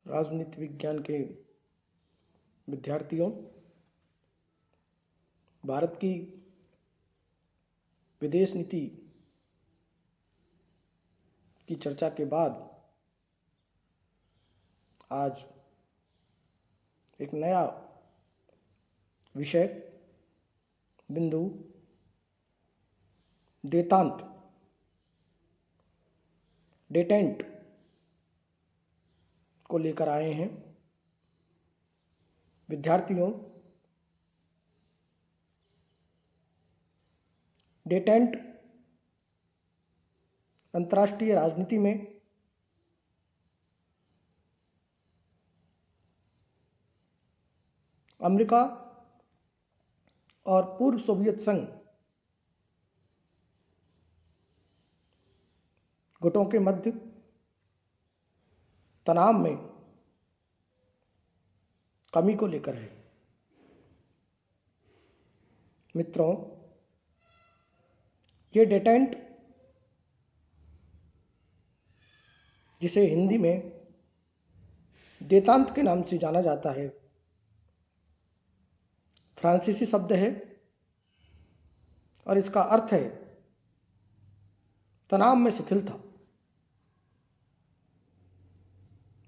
राजनीति विज्ञान के विद्यार्थियों, भारत की विदेश नीति की चर्चा के बाद आज एक नया विषय बिंदु देतांत डेटेंट को लेकर आए हैं। विद्यार्थियों, डेटेंट अंतर्राष्ट्रीय राजनीति में अमेरिका और पूर्व सोवियत संघ गुटों के मध्य तनाव में कमी को लेकर है। मित्रों, ये डेटेंट, जिसे हिंदी में देतांत के नाम से जाना जाता है, फ्रांसीसी शब्द है और इसका अर्थ है तनाव में शिथिलता।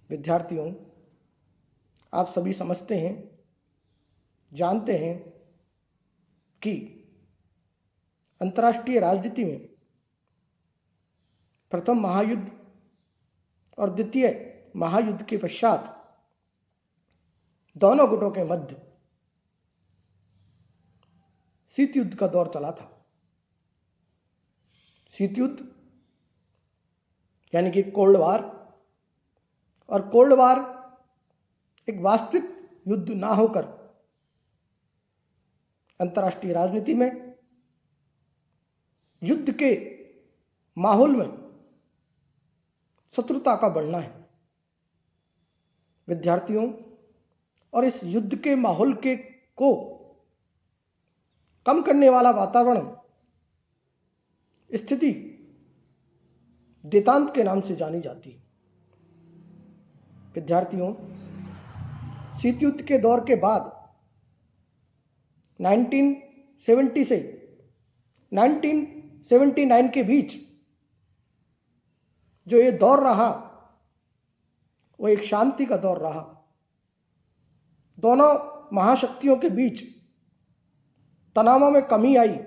विद्यार्थियों, आप सभी समझते हैं, जानते हैं कि अंतर्राष्ट्रीय राजनीति में प्रथम महायुद्ध और द्वितीय महायुद्ध के पश्चात दोनों गुटों के मध्य शीत युद्ध का दौर चला था। शीत युद्ध यानी कि कोल्ड वार, और कोल्ड वार एक वास्तविक युद्ध ना होकर अंतर्राष्ट्रीय राजनीति में युद्ध के माहौल में शत्रुता का बढ़ना है। विद्यार्थियों, और इस युद्ध के माहौल को कम करने वाला वातावरण स्थिति देतांत के नाम से जानी जाती है। विद्यार्थियों, शीत युद्ध के दौर के बाद 1970 से 1979 के बीच जो ये दौर रहा, वो एक शांति का दौर रहा। दोनों महाशक्तियों के बीच तनावों में कमी आई,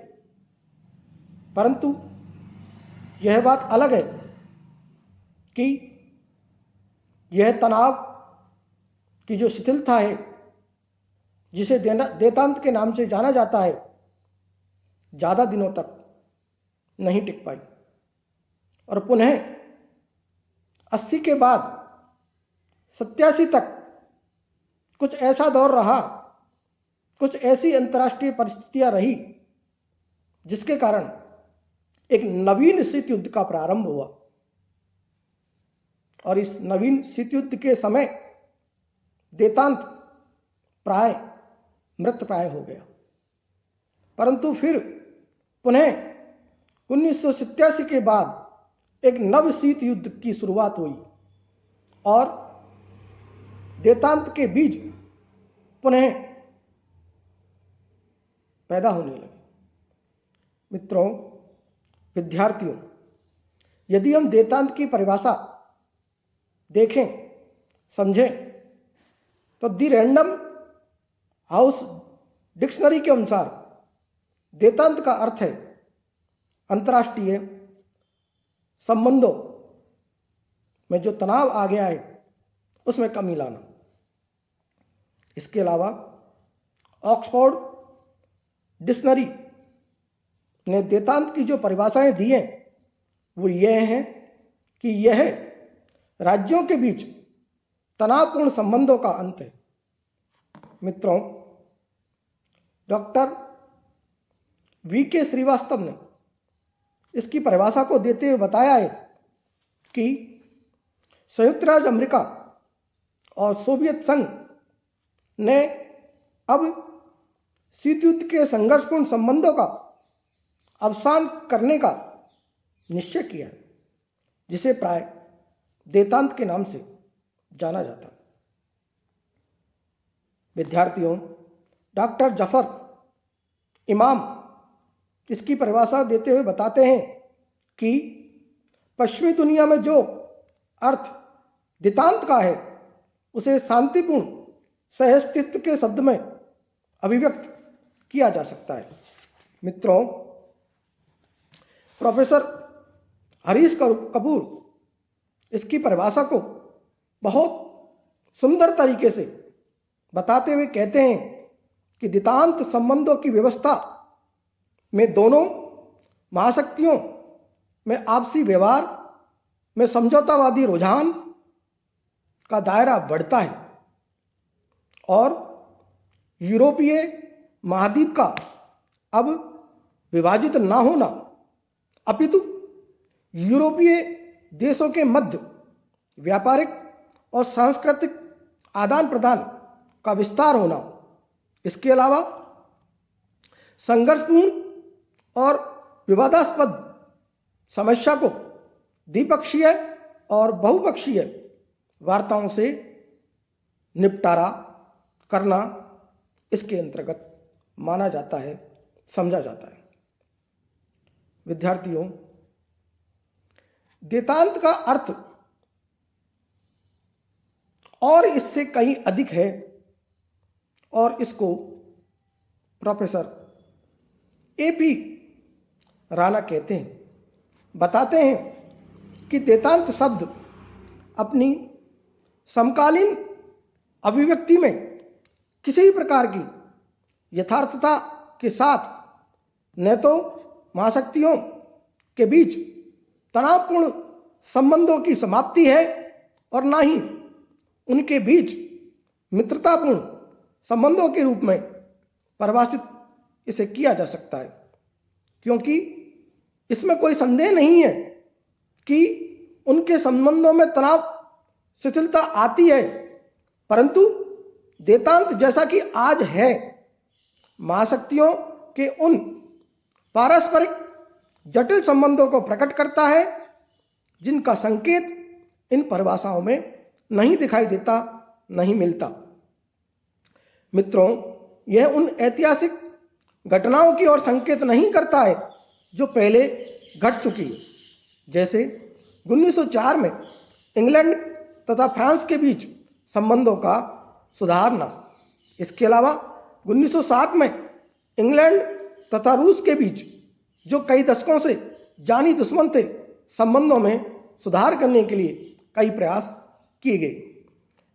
परंतु यह बात अलग है कि यह तनाव की जो शिथिलता है, जिसे देतांत के नाम से जाना जाता है, ज्यादा दिनों तक नहीं टिक पाई और पुनः 80 के बाद 87 तक कुछ ऐसा दौर रहा, कुछ ऐसी अंतर्राष्ट्रीय परिस्थितियां रही जिसके कारण एक नवीन शीत युद्ध का प्रारंभ हुआ। और इस नवीन शीत युद्ध के समय देतांत प्राय मृतप्राय हो गया, परंतु फिर पुनः 1987 के बाद एक नव शीत युद्ध की शुरुआत हुई और देतांत के बीज पुनः पैदा होने लगे। मित्रों, विद्यार्थियों, यदि हम देतांत की परिभाषा देखें, समझें, तो दी रैंडम हाउस डिक्शनरी के अनुसार देतांत का अर्थ है अंतर्राष्ट्रीय संबंधों में जो तनाव आ गया है उसमें कमी लाना। इसके अलावा ऑक्सफोर्ड डिक्शनरी ने देतांत की जो परिभाषाएं दी हैं वो यह हैं कि यह राज्यों के बीच तनावपूर्ण संबंधों का अंत है। मित्रों, डॉक्टर वी.के. श्रीवास्तव ने इसकी परिभाषा को देते हुए बताया है कि संयुक्त राज्य अमेरिका और सोवियत संघ ने अब शीत युद्ध के संघर्षपूर्ण संबंधों का अवसान करने का निश्चय किया है, जिसे प्राय देतांत के नाम से जाना जाता है। विद्यार्थियों, डॉक्टर जफर इमाम इसकी परिभाषा देते हुए बताते हैं कि पश्चिमी दुनिया में जो अर्थ दितांत का है उसे शांतिपूर्ण सहअस्तित्व के शब्द में अभिव्यक्त किया जा सकता है। मित्रों, प्रोफेसर हरीश कपूर इसकी परिभाषा को बहुत सुंदर तरीके से बताते हुए कहते हैं कि दितांत संबंधों की व्यवस्था में दोनों महाशक्तियों में आपसी व्यवहार में समझौतावादी रुझान का दायरा बढ़ता है और यूरोपीय महाद्वीप का अब विभाजित न होना अपितु यूरोपीय देशों के मध्य व्यापारिक और सांस्कृतिक आदान प्रदान का विस्तार होना, इसके अलावा संघर्षपूर्ण और विवादास्पद समस्या को द्विपक्षीय और बहुपक्षीय वार्ताओं से निपटारा करना इसके अंतर्गत माना जाता है, समझा जाता है। विद्यार्थियों, दितांत का अर्थ और इससे कहीं अधिक है और इसको प्रोफेसर एपी राणा कहते हैं, बताते हैं कि दितांत शब्द अपनी समकालीन अभिव्यक्ति में किसी भी प्रकार की यथार्थता के साथ न तो महाशक्तियों के बीच तनावपूर्ण संबंधों की समाप्ति है और न ही उनके बीच मित्रतापूर्ण संबंधों के रूप में परिभाषित इसे किया जा सकता है, क्योंकि इसमें कोई संदेह नहीं है कि उनके संबंधों में तनाव शिथिलता आती है, परंतु दितांत जैसा कि आज है महाशक्तियों के उन पारस्परिक जटिल संबंधों को प्रकट करता है जिनका संकेत इन परिभाषाओं में नहीं दिखाई देता, नहीं मिलता। मित्रों, यह उन ऐतिहासिक घटनाओं की ओर संकेत नहीं करता है जो पहले घट चुकी है, जैसे 1904 में इंग्लैंड तथा फ्रांस के बीच संबंधों का सुधारना। इसके अलावा 1907 में इंग्लैंड तथा रूस के बीच जो कई दशकों से जानी दुश्मन थे, संबंधों में सुधार करने के लिए कई प्रयास किए गए।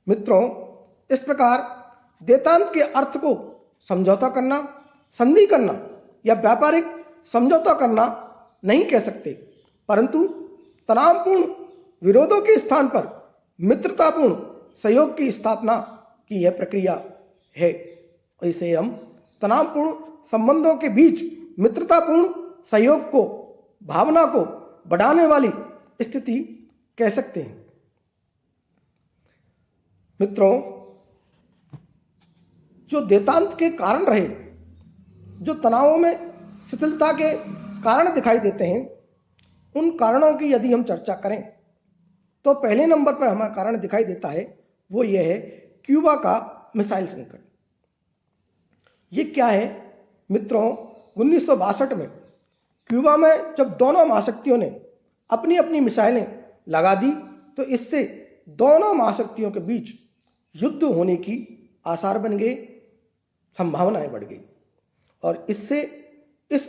मित्रों, इस प्रकार दितांत के अर्थ को समझौता करना, संधि करना या व्यापारिक समझौता करना नहीं कह सकते, परंतु तनावपूर्ण विरोधों के स्थान पर मित्रतापूर्ण सहयोग की स्थापना की यह प्रक्रिया है। इसे हम तनावपूर्ण संबंधों के बीच मित्रतापूर्ण सहयोग को, भावना को बढ़ाने वाली स्थिति कह सकते हैं। मित्रों, जो दितांत के कारण रहे, जो तनावों में शिथिलता के कारण दिखाई देते हैं, उन कारणों की यदि हम चर्चा करें तो पहले नंबर पर हमें कारण दिखाई देता है, वो ये है क्यूबा का मिसाइल संकट। ये क्या है मित्रों? 1962 में क्यूबा में जब दोनों महाशक्तियों ने अपनी अपनी मिसाइलें लगा दी तो इससे दोनों महाशक्तियों के बीच युद्ध होने की आसार बन गए, संभावनाएं बढ़ गई और इससे इस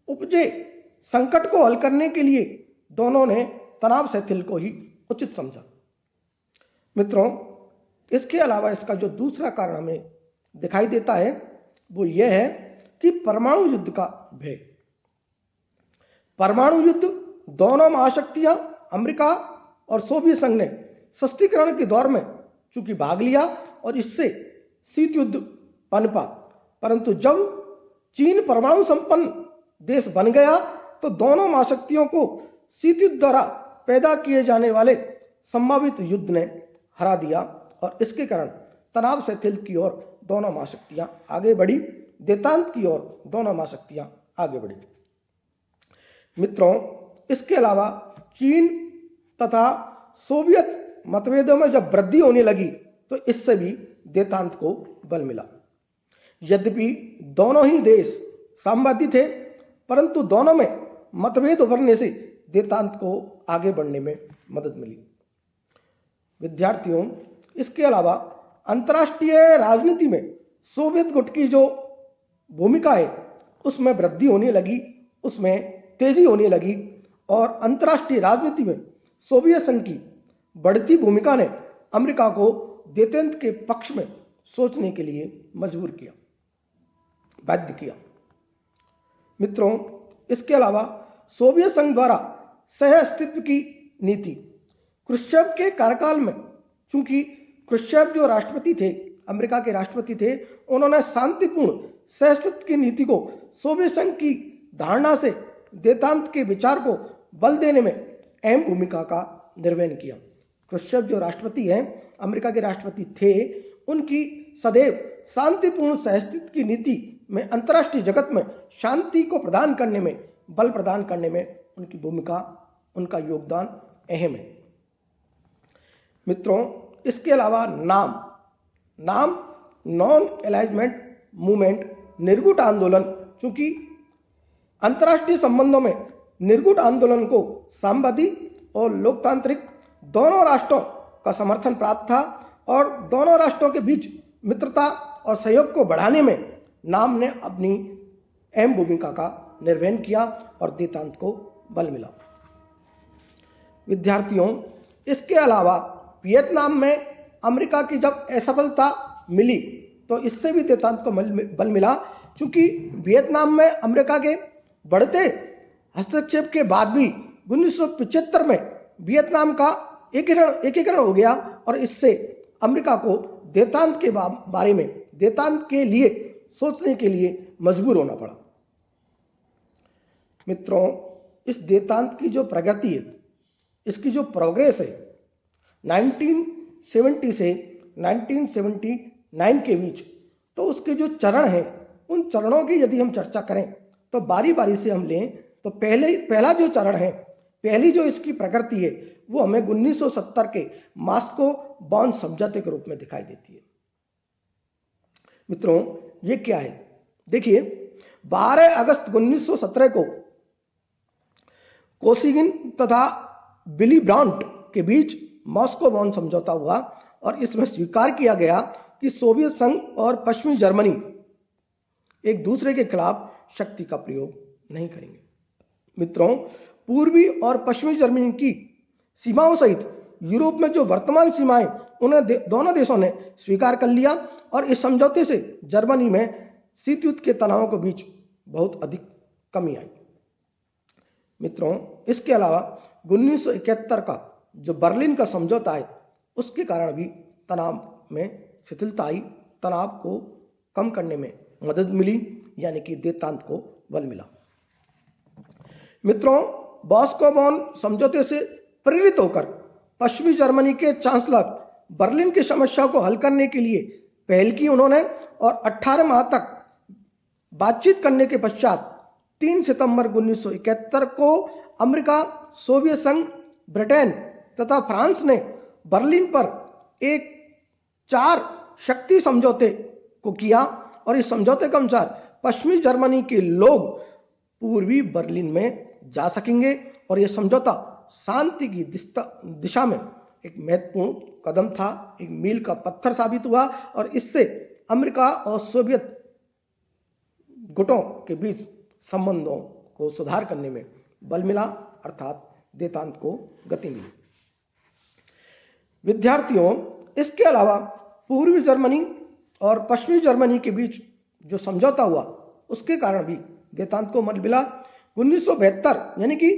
उपजे संकट को हल करने के लिए दोनों ने तनाव शिथिल को ही उचित समझा। मित्रों, इसके अलावा इसका जो दूसरा कारण हमें दिखाई देता है वो यह है कि परमाणु युद्ध का भय। परमाणु युद्ध दोनों महाशक्तियां अमेरिका और सोवियत संघ ने सशक्तिकरण के दौर में चूंकि भाग लिया और इससे शीत युद्ध पनपा, परंतु जब चीन परमाणु संपन्न देश बन गया तो दोनों महाशक्तियों को शीत युद्ध द्वारा पैदा किए जाने वाले संभावित युद्ध ने हरा दिया और इसके कारण तनाव शिथिल की ओर दोनों महाशक्तियां आगे बढ़ी, दितांत की ओर दोनों महाशक्तियां आगे बढ़ी। मित्रों, इसके अलावा चीन तथा सोवियत मतभेदों में जब वृद्धि होने लगी तो इससे भी देतांत को बल मिला। यद्यपि दोनों ही देश साम्यवादी थे, परंतु दोनों में मतभेद उभरने से देतांत को आगे बढ़ने में मदद मिली। विद्यार्थियों, इसके अलावा अंतर्राष्ट्रीय राजनीति में सोवियत गुट की जो भूमिका है उसमें वृद्धि होने लगी, उसमें तेजी होने लगी और अंतर्राष्ट्रीय राजनीति में सोवियत संघ की बढ़ती भूमिका ने अमेरिका को देतांत के पक्ष में सोचने के लिए मजबूर किया, बाध्य किया। मित्रों, इसके अलावा सोवियत संघ द्वारा सह अस्तित्व की नीति क्रुश्चेव के कार्यकाल में, चूंकि क्रुश्चेव जो राष्ट्रपति थे, अमेरिका के राष्ट्रपति थे, उन्होंने शांतिपूर्ण सह अस्तित्व की नीति को सोवियत संघ की धारणा से देतांत के विचार को बल देने में अहम भूमिका का निर्वहन किया। क्रुश्चेव जो राष्ट्रपति हैं, अमेरिका के राष्ट्रपति थे, उनकी सदैव शांतिपूर्ण सह अस्तित्व की नीति में अंतर्राष्ट्रीय जगत में शांति को प्रदान करने में, बल प्रदान करने में उनकी भूमिका, उनका योगदान अहम है। मित्रों, इसके अलावा नाम नॉन अलाइनमेंट मूवमेंट, निर्गुट आंदोलन, चूंकि अंतर्राष्ट्रीय संबंधों में निर्गुट आंदोलन को साम्यवादी और लोकतांत्रिक दोनों राष्ट्रों का समर्थन प्राप्त था और दोनों राष्ट्रों के बीच मित्रता और सहयोग को बढ़ाने में नाम ने अपनी अहम भूमिका का निर्वहन किया और देतांत को बल मिला। विद्यार्थियों, इसके अलावा वियतनाम में अमेरिका की जब असफलता मिली तो इससे भी देतांत को बल मिला, क्योंकि वियतनाम में अमेरिका के बढ़ते हस्तक्षेप के बाद भी 1975 में वियतनाम का एकीकरण हो गया और इससे अमेरिका को देतांत के बारे में, देतांत के लिए सोचने के लिए मजबूर होना पड़ा। मित्रों, इस देतांत की जो प्रगति है, इसकी जो प्रोग्रेस है, 1970 से 1979 के बीच, तो उसके जो चरण हैं, उन चरणों की यदि हम चर्चा करें तो बारी बारी से हम लें तो पहला जो चरण है, पहली जो इसकी प्रगति है, वो हमें 1970 के मॉस्को बॉन समझौते के रूप में दिखाई देती है। मित्रों, ये क्या है? देखिए, 12 अगस्त 1917 को कोसिगिन तथा विली ब्रांट के बीच मॉस्को बॉन समझौता हुआ और इसमें स्वीकार किया गया कि सोवियत संघ और पश्चिमी जर्मनी एक दूसरे के खिलाफ शक्ति का प्रयोग नहीं करेंगे। मित्रों, पूर्वी और पश्चिमी जर्मनी की सीमाओं सहित यूरोप में जो वर्तमान सीमाएं, उन्हें दोनों देशों ने स्वीकार कर लिया और इस समझौते से जर्मनी में शीत युद्ध के तनावों के बीच बहुत अधिक कमी आई। मित्रों, इसके अलावा 1971 का जो बर्लिन का समझौता है, उसके कारण भी तनाव में शिथिलता आई, तनाव को कम करने में मदद मिली, यानी कि देतांत को बल मिला। मित्रों, मॉस्को बॉन समझौते से प्रेरित होकर पश्चिमी जर्मनी के चांसलर बर्लिन की समस्या को हल करने के लिए पहल की उन्होंने और 18 माह तक बातचीत करने के पश्चात 3 सितंबर 1971 को अमेरिका, सोवियत संघ, ब्रिटेन तथा फ्रांस ने बर्लिन पर एक 4 शक्ति समझौते को किया और इस समझौते के अनुसार पश्चिमी जर्मनी के लोग पूर्वी बर्लिन में जा सकेंगे और यह समझौता शांति की दिशा में एक महत्वपूर्ण कदम था, एक मील का पत्थर साबित हुआ और इससे अमेरिका और सोवियत गुटों के बीच संबंधों को सुधार करने में बल मिला, अर्थात देतांत को गति मिली। विद्यार्थियों, इसके अलावा पूर्वी जर्मनी और पश्चिमी जर्मनी के बीच जो समझौता हुआ, उसके कारण भी देतांत को बल मिला। 1972 यानी कि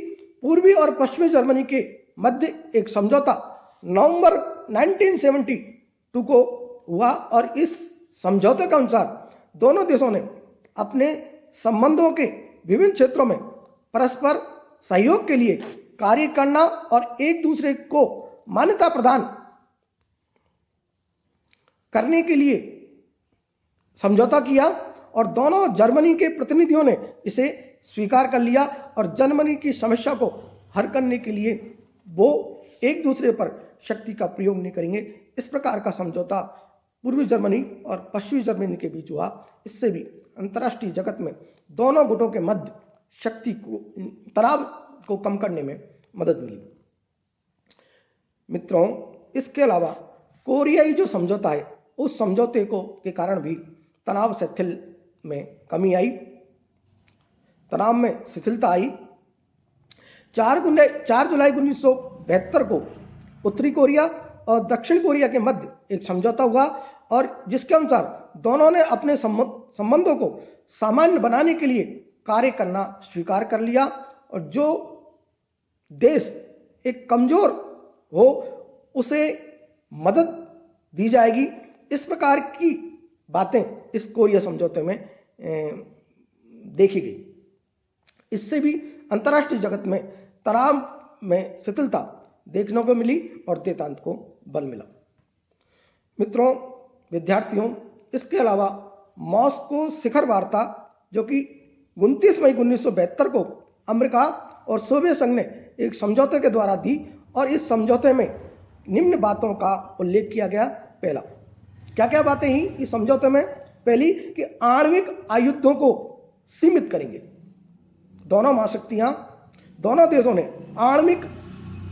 पूर्वी और पश्चिमी जर्मनी के मध्य एक समझौता नवंबर 1972 को हुआ और इस समझौते के अनुसार दोनों देशों ने अपने संबंधों के विभिन्न क्षेत्रों में परस्पर सहयोग के लिए कार्य करना और एक दूसरे को मान्यता प्रदान करने के लिए समझौता किया और दोनों जर्मनी के प्रतिनिधियों ने इसे स्वीकार कर लिया और जर्मनी की समस्या को हल करने के लिए वो एक दूसरे पर शक्ति का प्रयोग नहीं करेंगे। इस प्रकार का समझौता पूर्वी जर्मनी और पश्चिमी जर्मनी के बीच हुआ, इससे भी अंतर्राष्ट्रीय जगत में दोनों गुटों के मध्य शक्ति को, तनाव को कम करने में मदद मिली। मित्रों, इसके अलावा कोरियाई जो समझौता है, उस समझौते को के कारण भी तनाव शिथिल में कमी आई, तनाव में शिथिलता आई। 4 जुलाई 1972 को उत्तरी कोरिया और दक्षिण कोरिया के मध्य एक समझौता हुआ और जिसके अनुसार दोनों ने अपने संबंधों को सामान्य बनाने के लिए कार्य करना स्वीकार कर लिया और जो देश एक कमजोर हो उसे मदद दी जाएगी। इस प्रकार की बातें इस कोरिया समझौते में देखी गई। इससे भी अंतर्राष्ट्रीय जगत में तनाव में शिथिलता देखने को मिली और देतांत को बल मिला। मित्रों, विद्यार्थियों, इसके अलावा मॉस्को शिखर वार्ता जो कि 29 मई 1972 को अमेरिका और सोवियत संघ ने एक समझौते के द्वारा दी और इस समझौते में निम्न बातों का उल्लेख किया गया। पहला, क्या क्या बातें ही इस समझौते में? पहली कि आणविक आयुधों को सीमित करेंगे। दोनों महाशक्तियां, दोनों देशों ने आणविक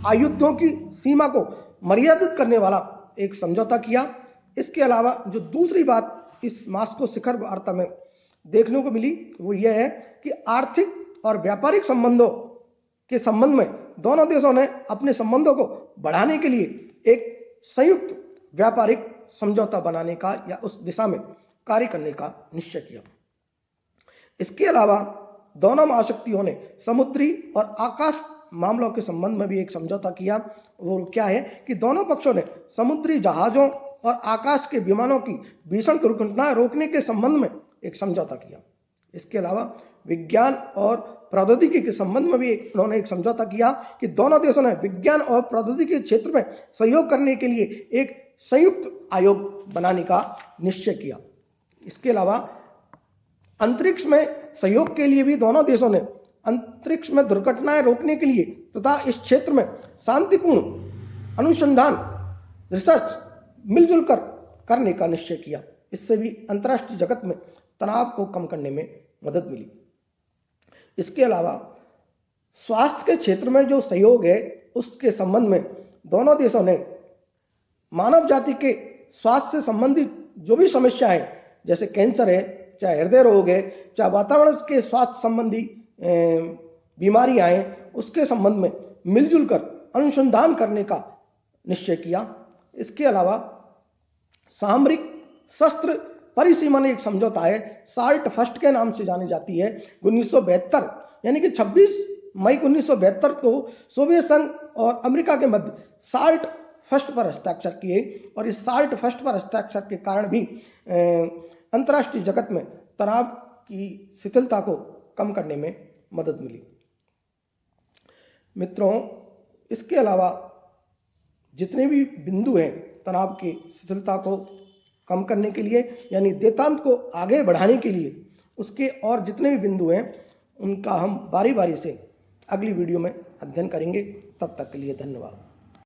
आयुधों की सीमा को मर्यादित करने वाला एक समझौता किया। इसके अलावा जो दूसरी बात इस मॉस्को शिखर वार्ता में देखने को मिली वो यह है कि आर्थिक और व्यापारिक संबंधों के संबंध में दोनों देशों ने अपने संबंधों को बढ़ाने के लिए एक संयुक्त व्यापारिक समझौता बनाने का या उस दिशा में कार्य करने का निश्चय किया। इसके अलावा दोनों महाशक्तियों ने समुद्री और आकाश मामलों के संबंध में भी एक समझौता किया। वो क्या है कि दोनों पक्षों ने समुद्री जहाजों और आकाश के विमानों की भीषण दुर्घटनाएं रोकने के संबंध में एक समझौता किया। इसके अलावा विज्ञान और प्रौद्योगिकी के संबंध में भी उन्होंने एक समझौता किया कि दोनों देशों ने विज्ञान और प्रौद्योगिकी के क्षेत्र में सहयोग करने के लिए एक संयुक्त आयोग बनाने का निश्चय किया। इसके अलावा अंतरिक्ष में सहयोग के लिए भी दोनों देशों ने अंतरिक्ष में दुर्घटनाएं रोकने के लिए तथा इस क्षेत्र में शांतिपूर्ण अनुसंधान रिसर्च मिलजुल कर करने का निश्चय किया। इससे भी अंतर्राष्ट्रीय जगत में तनाव को कम करने में मदद मिली। इसके अलावा स्वास्थ्य के क्षेत्र में जो सहयोग है उसके संबंध में दोनों देशों ने मानव जाति के स्वास्थ्य से संबंधित जो भी समस्याएं जैसे कैंसर है, चाहे हृदय रोग है, चाहे वातावरण के स्वास्थ्य संबंधी बीमारियां हैं, उसके संबंध में मिलजुल कर अनुसंधान करने का निश्चय किया। इसके अलावा सामरिक शस्त्र परिसीमन एक समझौता है, साल्ट फर्स्ट के नाम से जानी जाती है। 1972 यानी कि 26 मई 1972 को सोवियत संघ और अमेरिका के मध्य साल्ट फर्स्ट पर हस्ताक्षर किए और इस साल्ट फर्स्ट पर हस्ताक्षर के कारण भी अंतर्राष्ट्रीय जगत में तनाव की शिथिलता को कम करने में मदद मिली। मित्रों, इसके अलावा जितने भी बिंदु हैं तनाव की शिथिलता को कम करने के लिए यानी देतांत को आगे बढ़ाने के लिए, उसके और जितने भी बिंदु हैं उनका हम बारी बारी से अगली वीडियो में अध्ययन करेंगे। तब तक के लिए धन्यवाद।